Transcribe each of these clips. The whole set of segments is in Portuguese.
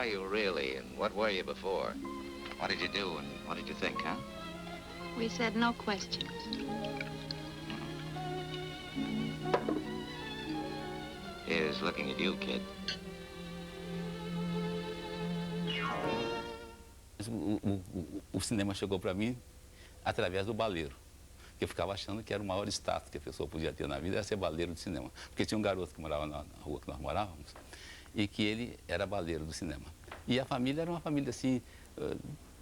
are you really, and what were you before? What did you do, and what did you think, huh? We said no questions. Here's looking at you, kid. O cinema chegou para mim através do baleiro, que eu ficava achando que era o maior status que a pessoa podia ter na vida, era ser baleiro de cinema. Porque tinha um garoto que morava na rua que nós morávamos, e que ele era baleiro do cinema. E a família era uma família assim,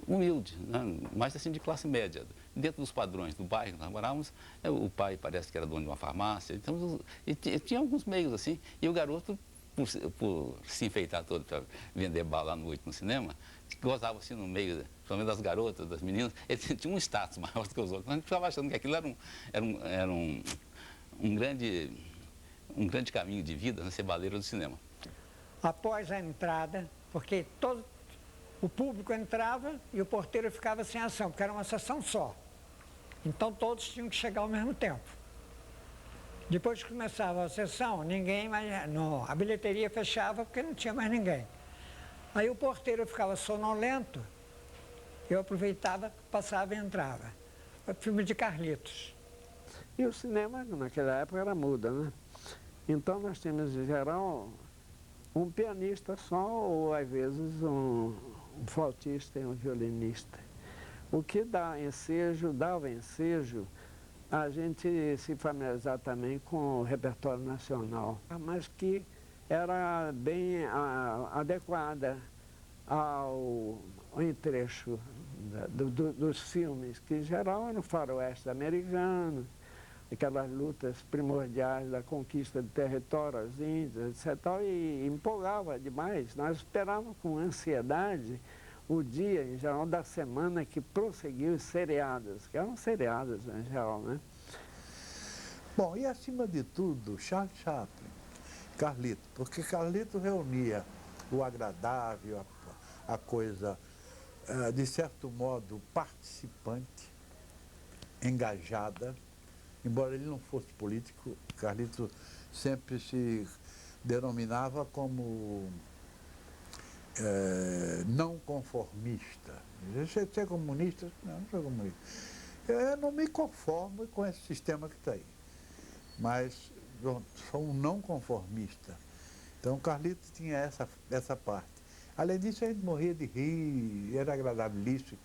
humilde, né? Mas assim de classe média. Dentro dos padrões do bairro que nós morávamos, o pai parece que era dono de uma farmácia, então, e tinha alguns meios assim, e o garoto, por se enfeitar todo para vender bala à noite no cinema, gozava assim no meio, principalmente das garotas, das meninas, ele tinha um status maior do que os outros. Mas a gente ficava achando que aquilo era um grande caminho de vida, né, ser baleiro do cinema. Após a entrada, porque todo o público entrava e o porteiro ficava sem ação, porque era uma sessão só. Então todos tinham que chegar ao mesmo tempo. Depois que começava a sessão, ninguém mais... Não, a bilheteria fechava porque não tinha mais ninguém. Aí o porteiro ficava sonolento, eu aproveitava, passava e entrava. Foi filme de Carlitos. E o cinema, naquela época, era muda, né? Então nós tínhamos, em geral, um pianista só, ou às vezes um flautista e um violinista. O que dava ensejo a gente se familiarizar também com o repertório nacional, mas que era bem adequada ao entrecho dos filmes, que em geral eram faroeste americano, aquelas lutas primordiais da conquista de território aos índios, etc. E empolgava demais. Nós esperávamos com ansiedade o dia, em geral, da semana que prosseguiu os seriados, que eram seriados em geral, né? Bom, e acima de tudo, Charles Chaplin, Carlito, porque Carlito reunia o agradável, a coisa, de certo modo, participante, engajada. Embora ele não fosse político, Carlito sempre se denominava como não conformista. Você é comunista? Não, não sou comunista. Eu não me conformo com esse sistema que está aí. Mas sou um não conformista. Então, Carlito tinha essa parte. Além disso, a gente morria de rir, era agradabilíssimo.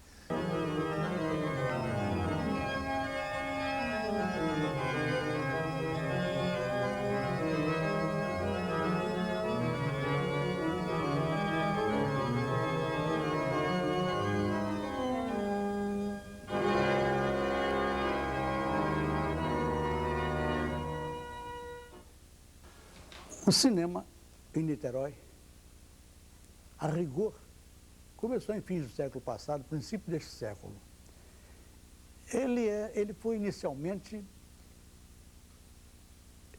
O cinema em Niterói, a rigor, começou em fins do século passado, princípio deste século. Ele foi inicialmente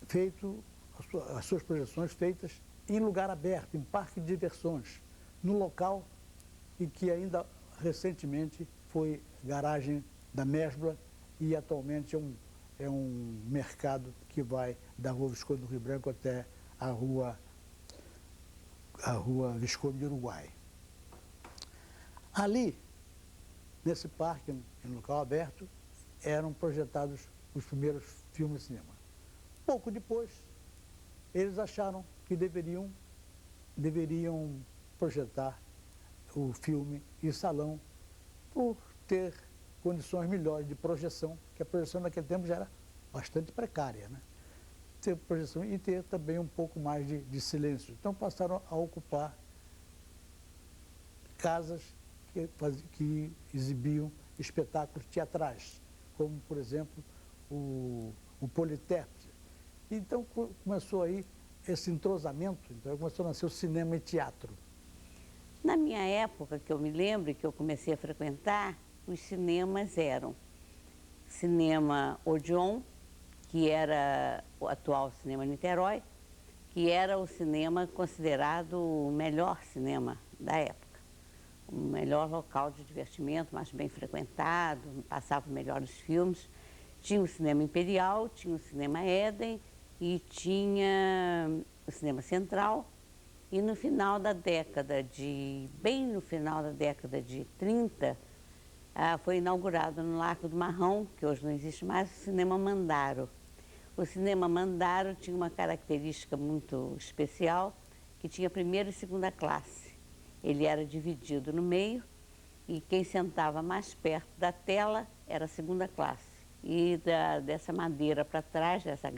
feito, as suas projeções feitas em lugar aberto, em parque de diversões, no local em que ainda recentemente foi garagem da Mesbla e atualmente é um mercado que vai da Rua Visconde do Rio Branco até a rua Visconde de Uruguai. Ali, nesse parque, em local aberto, eram projetados os primeiros filmes de cinema. Pouco depois, eles acharam que deveriam projetar o filme em salão por ter condições melhores de projeção, que a projeção naquele tempo já era bastante precária, né? Ter projeção e ter também um pouco mais de silêncio. Então passaram a ocupar casas que exibiam espetáculos teatrais, como, por exemplo, o Politeatro. Então começou aí esse entrosamento, então começou a nascer o cinema e teatro. Na minha época, que eu me lembro, que eu comecei a frequentar, os cinemas eram Cinema Odeon, que era o atual Cinema Niterói, que era o cinema considerado o melhor cinema da época. O melhor local de divertimento, mais bem frequentado, passava melhores filmes. Tinha o Cinema Imperial, tinha o Cinema Éden e tinha o Cinema Central E no final da década bem no final da década de 30, foi inaugurado no Largo do Marrão, que hoje não existe mais, o Cinema Mandaro. O Cinema Mandaro tinha uma característica muito especial, que tinha primeira e segunda classe. Ele era dividido no meio e quem sentava mais perto da tela era a segunda classe. E dessa madeira para trás, dessa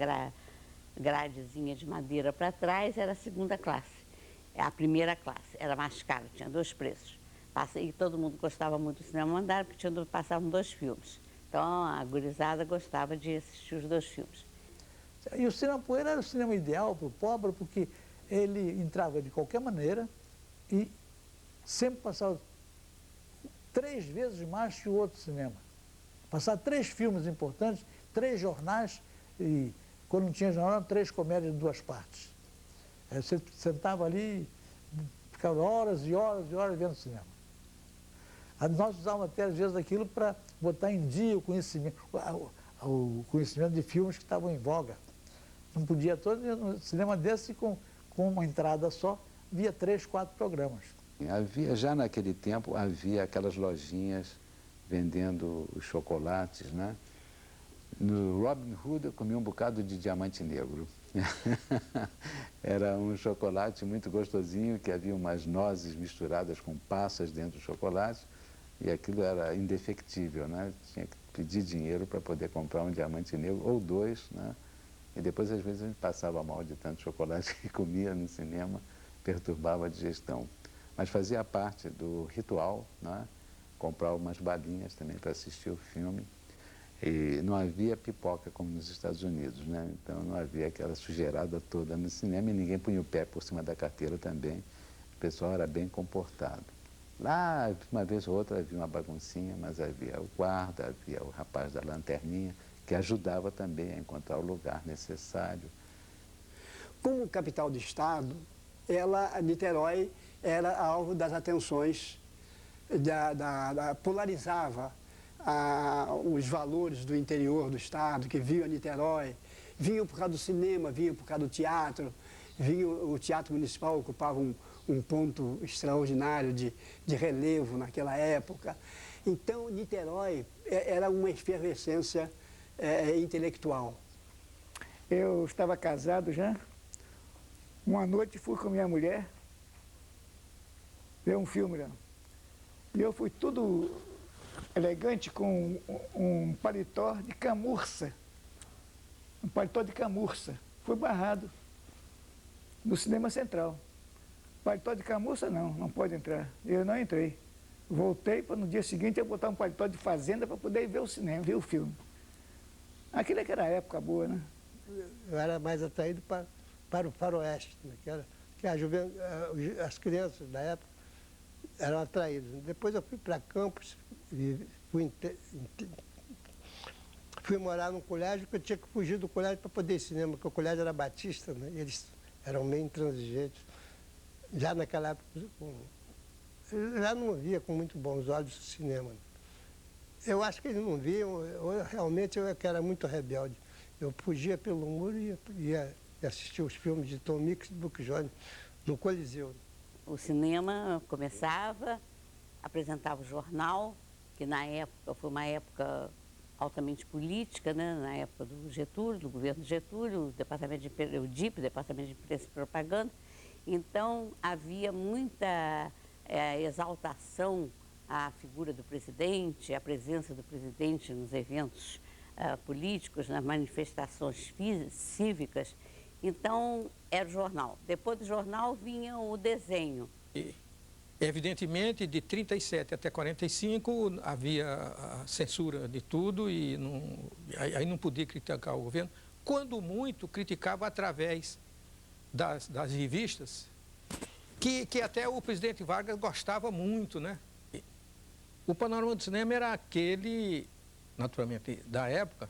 gradezinha de madeira para trás, era a segunda classe. A primeira classe era mais caro, tinha 2 preços. E todo mundo gostava muito do Cinema Mandaro, porque passavam 2 filmes. Então a gurizada gostava de assistir os 2 filmes. E o Cinema Poeira era o cinema ideal para o pobre, porque ele entrava de qualquer maneira e sempre passava 3 vezes mais que o outro cinema. Passava 3 filmes importantes, 3 jornais e, quando não tinha jornal, 3 comédias de 2 partes. Você sentava ali, ficava horas e horas e horas vendo cinema. Nós usávamos até, às vezes, aquilo para botar em dia o conhecimento de filmes que estavam em voga. Não podia todo no cinema desse, com uma entrada só, via 3, 4 programas. Já naquele tempo, havia aquelas lojinhas vendendo os chocolates, né? No Robin Hood eu comi um bocado de diamante negro. Era um chocolate muito gostosinho, que havia umas nozes misturadas com passas dentro do chocolate, e aquilo era indefectível, né? Tinha que pedir dinheiro para poder comprar um diamante negro, ou 2, né? E depois, às vezes, a gente passava mal de tanto chocolate que comia no cinema, perturbava a digestão. Mas fazia parte do ritual, né? Comprar umas balinhas também para assistir o filme. E não havia pipoca como nos Estados Unidos, né? Então não havia aquela sujeirada toda no cinema e ninguém punha o pé por cima da carteira também. O pessoal era bem comportado. Lá, uma vez ou outra, havia uma baguncinha, mas havia o guarda, havia o rapaz da lanterninha, que ajudava também a encontrar o lugar necessário. Como capital do Estado, Niterói era alvo das atenções, polarizava os valores do interior do Estado, que vinham a Niterói, vinham por causa do cinema, vinham por causa do teatro, o Teatro Municipal ocupava um ponto extraordinário de relevo naquela época. Então, Niterói era uma efervescência intelectual. Eu estava casado já. Uma noite fui com minha mulher ver um filme lá. E eu fui todo elegante com um paletó de camurça. Um paletó de camurça. Fui barrado no Cinema Central. Paletó de camurça não pode entrar. Eu não entrei. Voltei para no dia seguinte eu botar um paletó de fazenda para poder ir ver o cinema, ver o filme. Aquilo é que era a época boa, né? Eu era mais atraído para o faroeste, né? Que as crianças da época eram atraídas. Depois eu fui para Campos, fui morar num colégio que eu tinha que fugir do colégio para poder ir ao cinema, porque o colégio era batista, né? E eles eram meio intransigentes. Já naquela época, já não via com muito bons olhos o cinema. Eu acho que eles não viam, realmente eu que era muito rebelde. Eu fugia pelo muro e ia assistir os filmes de Tom Mix e Buck Jones no Coliseu. O cinema começava, apresentava o jornal, que na época foi uma época altamente política, né? Na época do Getúlio, do governo Getúlio, o DIP, Departamento de Imprensa e Propaganda. Então, havia muita exaltação à figura do presidente, à presença do presidente nos eventos políticos, nas manifestações cívicas. Então, era o jornal. Depois do jornal vinha o desenho. E, evidentemente, de 37 até 45 havia a censura de tudo e aí não podia criticar o governo. Quando muito, criticava através das revistas, que até o presidente Vargas gostava muito, né? O panorama do cinema era aquele, naturalmente, da época,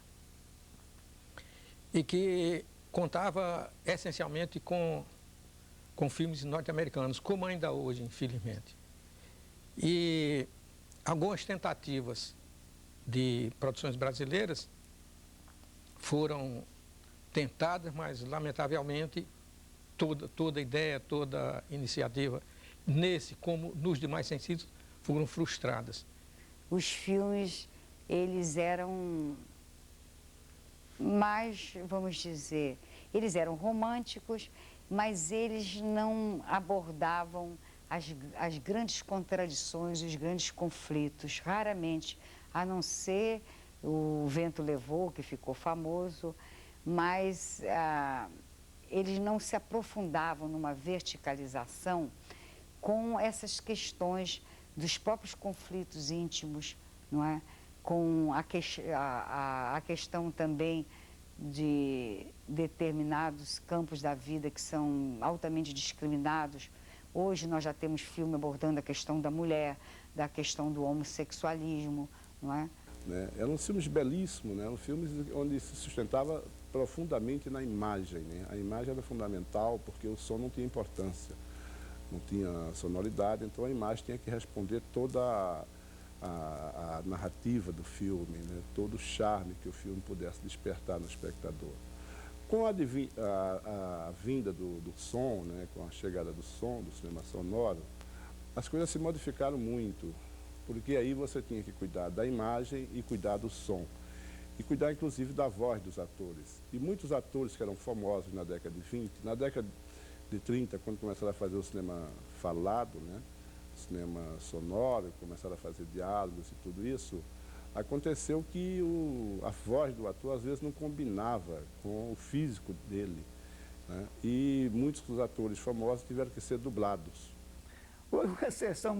e que contava essencialmente com filmes norte-americanos, como ainda hoje, infelizmente. E algumas tentativas de produções brasileiras foram tentadas, mas, lamentavelmente, toda a ideia, toda a iniciativa, nesse como nos demais sentidos, foram frustradas. Os filmes, eles eram mais, vamos dizer, eles eram românticos, mas eles não abordavam as grandes contradições, os grandes conflitos, raramente, a não ser O Vento Levou, que ficou famoso, mas eles não se aprofundavam numa verticalização com essas questões dos próprios conflitos íntimos, não é? Com a questão também de determinados campos da vida que são altamente discriminados. Hoje nós já temos filme abordando a questão da mulher, da questão do homossexualismo, não é? Eram filmes belíssimos, né? Eram filmes onde se sustentava profundamente na imagem, né? A imagem era fundamental porque o som não tinha importância, não tinha sonoridade, então a imagem tinha que responder toda a narrativa do filme, né? Todo o charme que o filme pudesse despertar no espectador. Com a vinda do som, né? Com a chegada do som, do cinema sonoro, as coisas se modificaram muito, porque aí você tinha que cuidar da imagem e cuidar do som. E cuidar, inclusive, da voz dos atores. E muitos atores que eram famosos na década de 20, na década de 30, quando começaram a fazer o cinema falado, né? O cinema sonoro, começaram a fazer diálogos e tudo isso, aconteceu que a voz do ator, às vezes, não combinava com o físico dele, né? E muitos dos atores famosos tiveram que ser dublados. Houve uma sessão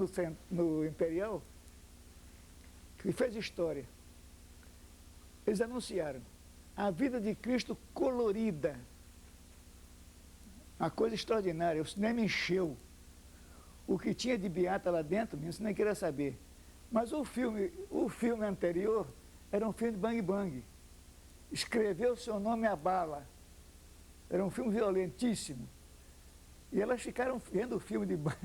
no Imperial que fez história. Eles anunciaram a vida de Cristo colorida. Uma coisa extraordinária. O cinema encheu. O que tinha de beata lá dentro, você nem queria saber. Mas o filme anterior era um filme de Bang Bang. Escreveu seu nome à bala. Era um filme violentíssimo. E elas ficaram vendo o filme de Bang.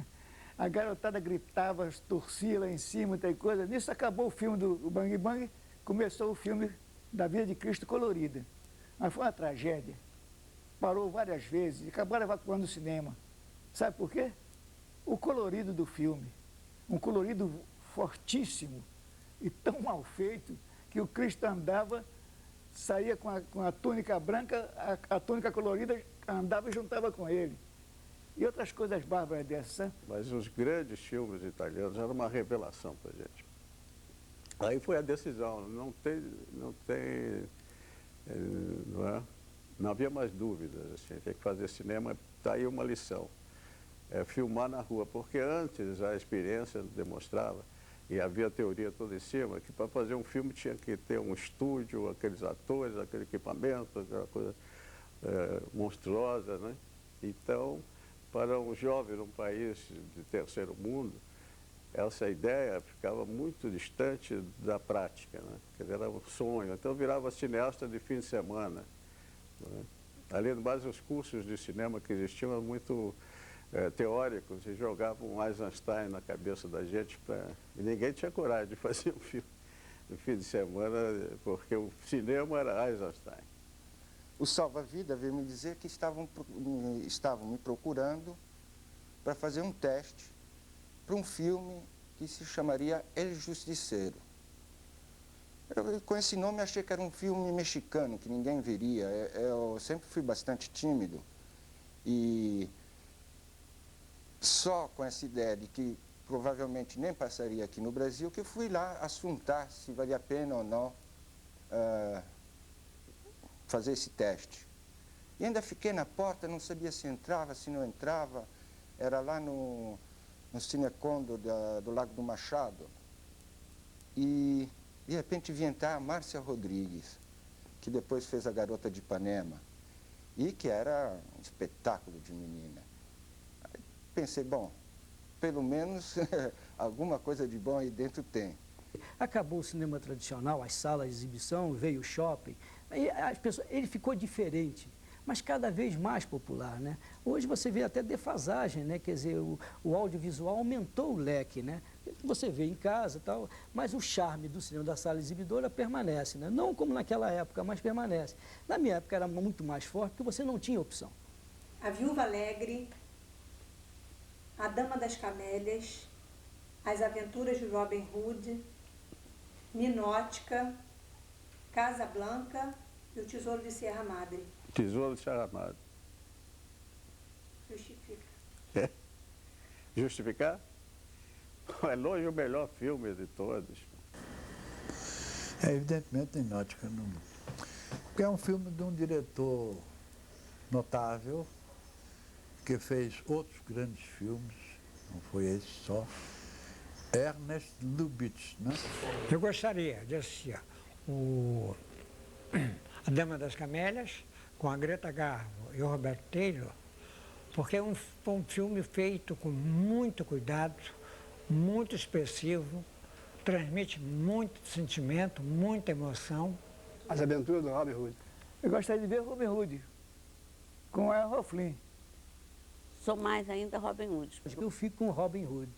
A garotada gritava, torcia lá em cima, tem coisa. Nisso acabou o filme do Bang Bang, começou o filme da vida de Cristo colorida. Mas foi uma tragédia. Parou várias vezes, acabaram evacuando o cinema. Sabe por quê? O colorido do filme. Um colorido fortíssimo e tão mal feito que o Cristo andava, saía com a túnica branca, a túnica colorida andava e juntava com ele. E outras coisas bárbaras dessas. Mas os grandes filmes italianos eram uma revelação para a gente. Aí foi a decisão, não havia mais dúvidas, assim, tem que fazer cinema, está aí uma lição. Filmar na rua, porque antes a experiência demonstrava, e havia a teoria toda em cima, que para fazer um filme tinha que ter um estúdio, aqueles atores, aquele equipamento, aquela coisa monstruosa, né? Então, para um jovem num país de terceiro mundo, essa ideia ficava muito distante da prática, né? Quer dizer, era um sonho. Então, virava cineasta de fim de semana, né? Além do mais, os cursos de cinema que existiam eram muito teóricos e jogavam Eisenstein na cabeça da gente e ninguém tinha coragem de fazer um filme no fim de semana, porque o cinema era Eisenstein. O Salva-Vida veio me dizer que estavam me procurando para fazer um teste para um filme que se chamaria El Justiceiro. Eu, com esse nome, achei que era um filme mexicano, que ninguém veria. Eu sempre fui bastante tímido e só com essa ideia de que provavelmente nem passaria aqui no Brasil, que eu fui lá assuntar se valia a pena ou não fazer esse teste. E ainda fiquei na porta, não sabia se entrava, se não entrava. Era lá no Cinecondo do Lago do Machado. E, de repente, vi entrar a Márcia Rodrigues, que depois fez A Garota de Ipanema, e que era um espetáculo de menina. Aí pensei, bom, pelo menos alguma coisa de bom aí dentro tem. Acabou o cinema tradicional, as salas de exibição, veio o shopping. Ele ficou diferente, mas cada vez mais popular, né? Hoje você vê até defasagem, né? Quer dizer, o audiovisual aumentou o leque, né? Você vê em casa e tal, mas o charme do cinema da sala exibidora permanece, né? Não como naquela época, mas permanece. Na minha época era muito mais forte, porque você não tinha opção. A Viúva Alegre, A Dama das Camélias, As Aventuras de Robin Hood, Ninótica, Casablanca e O Tesouro de Sierra Madre. Tesouro de Sierra Madre. Justifica. É? Justificar? É longe o melhor filme de todos. É, evidentemente, Ninótica não... Porque é um filme de um diretor notável, que fez outros grandes filmes, não foi esse só, Ernest Lubitsch, né? Eu gostaria de assistir A Dama das Camélias, com a Greta Garbo e o Robert Taylor, porque foi um filme feito com muito cuidado, muito expressivo, transmite muito sentimento, muita emoção. As Aventuras do Robin Hood. Eu gostaria de ver Robin Hood, com Errol Flynn. Sou mais ainda Robin Hood. Eu fico com Robin Hood,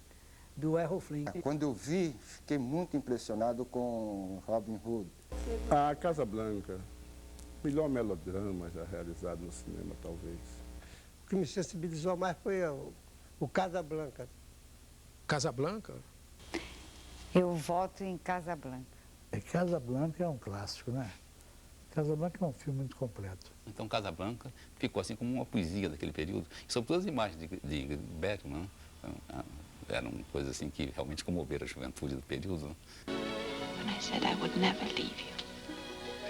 do Errol Flynn. Quando eu vi, fiquei muito impressionado com Robin Hood. A Casablanca, melhor melodrama já realizado no cinema, talvez. O que me sensibilizou mais foi o Casablanca. Casablanca? Eu voto em Casablanca. Casablanca é um clássico, né? Casablanca é um filme muito completo. Então, Casablanca ficou assim como uma poesia daquele período. E sobretudo as imagens de Bergman, né? Então, eram coisas assim que realmente comoveram a juventude do período. Né? And I said I would never leave you.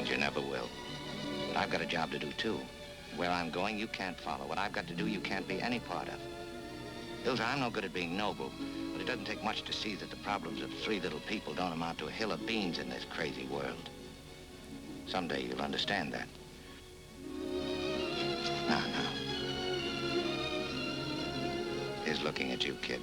And you never will. But I've got a job to do, too. Where I'm going, you can't follow. What I've got to do, you can't be any part of. Ilsa, I'm no good at being noble, but it doesn't take much to see that the problems of three little people don't amount to a hill of beans in this crazy world. Someday you'll understand that. Now. He's looking at you, kid.